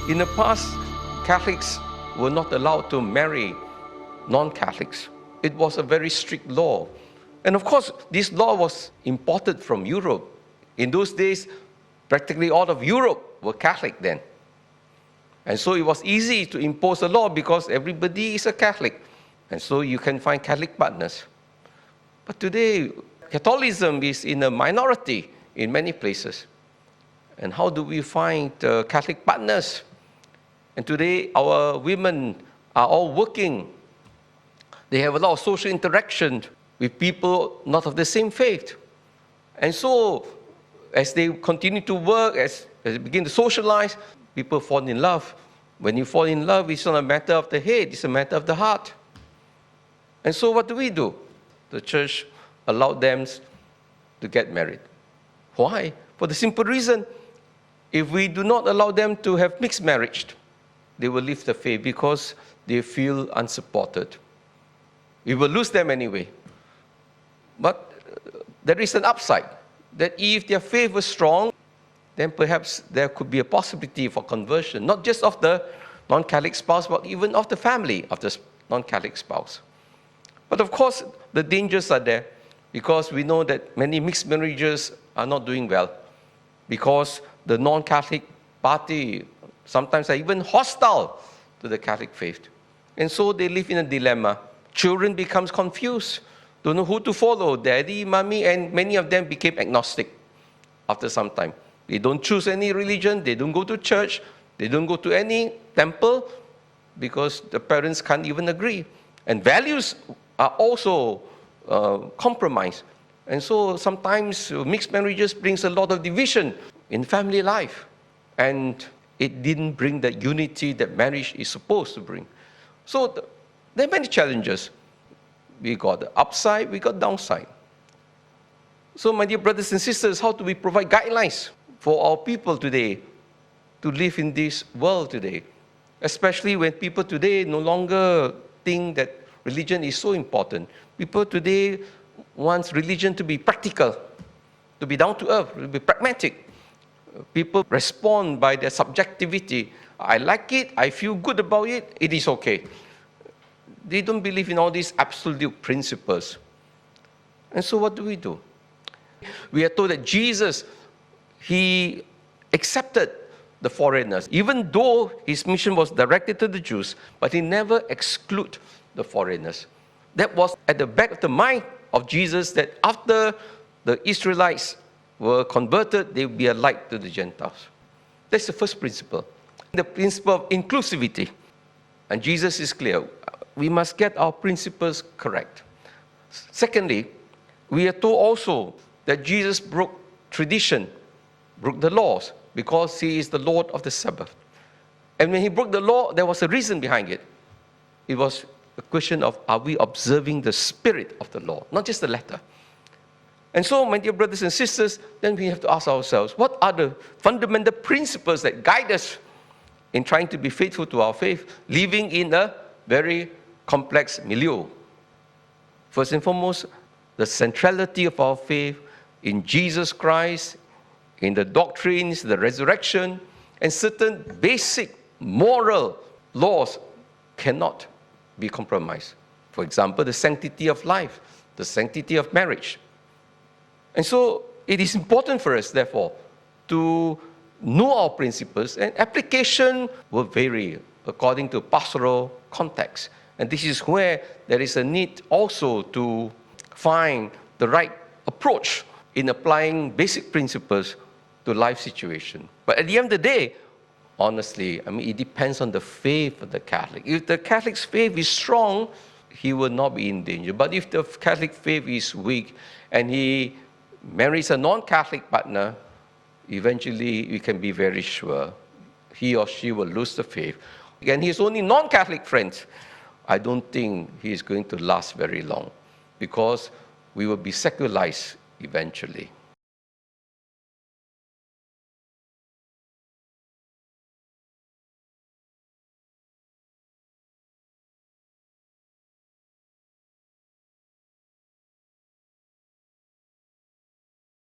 In the past, Catholics were not allowed to marry non-Catholics. It was a very strict law. And of course, this law was imported from Europe. In those days, practically all of Europe were Catholic then. And so it was easy to impose a law because everybody is a Catholic. And so you can find Catholic partners. But today, Catholicism is in a minority in many places. And how do we find Catholic partners? And today, our women are all working. They have a lot of social interaction with people not of the same faith. And so, as they continue to work, as they begin to socialize, people fall in love. When you fall in love, it's not a matter of the head, it's a matter of the heart. And so what do? The church allowed them to get married. Why? For the simple reason, if we do not allow them to have mixed marriage, they will leave the faith because they feel unsupported. We will lose them anyway. But there is an upside, that if their faith was strong, then perhaps there could be a possibility for conversion, not just of the non-Catholic spouse, but even of the family of the non-Catholic spouse. But of course, the dangers are there, because we know that many mixed marriages are not doing well, because the non-Catholic party sometimes are even hostile to the Catholic faith. And so they live in a dilemma. Children become confused, don't know who to follow, daddy, mommy, and many of them became agnostic after some time. They don't choose any religion, they don't go to church, they don't go to any temple, because the parents can't even agree. And values are also compromised. And so sometimes mixed marriages brings a lot of division in family life. And it didn't bring the unity that marriage is supposed to bring. So there are many challenges. We got the upside, we got downside. So my dear brothers and sisters, how do we provide guidelines for our people today to live in this world today? Especially when people today no longer think that religion is so important. People today want religion to be practical, to be down to earth, to be pragmatic. People respond by their subjectivity. I like it, I feel good about it, it is okay. They don't believe in all these absolute principles. And so what do? We are told that Jesus, he accepted the foreigners, even though his mission was directed to the Jews, but he never excluded the foreigners. That was at the back of the mind of Jesus, that after the Israelites were converted, they would be a light to the Gentiles. That's the first principle. The principle of inclusivity. And Jesus is clear. We must get our principles correct. Secondly, we are told also that Jesus broke tradition, broke the laws, because he is the Lord of the Sabbath. And when he broke the law, there was a reason behind it. It was a question of, are we observing the spirit of the law, not just the letter? And so, my dear brothers and sisters, then we have to ask ourselves, what are the fundamental principles that guide us in trying to be faithful to our faith, living in a very complex milieu? First and foremost, the centrality of our faith in Jesus Christ, in the doctrines, the resurrection, and certain basic moral laws cannot be compromised. For example, the sanctity of life, the sanctity of marriage. And so it is important for us, therefore, to know our principles, and application will vary according to pastoral context. And this is where there is a need also to find the right approach in applying basic principles to life situation. But at the end of the day, honestly, it depends on the faith of the Catholic. If the Catholic's faith is strong, he will not be in danger. But if the Catholic faith is weak and he marries a non-Catholic partner, eventually we can be very sure he or she will lose the faith. And his only non-Catholic friends, I don't think he is going to last very long, because we will be secularized eventually.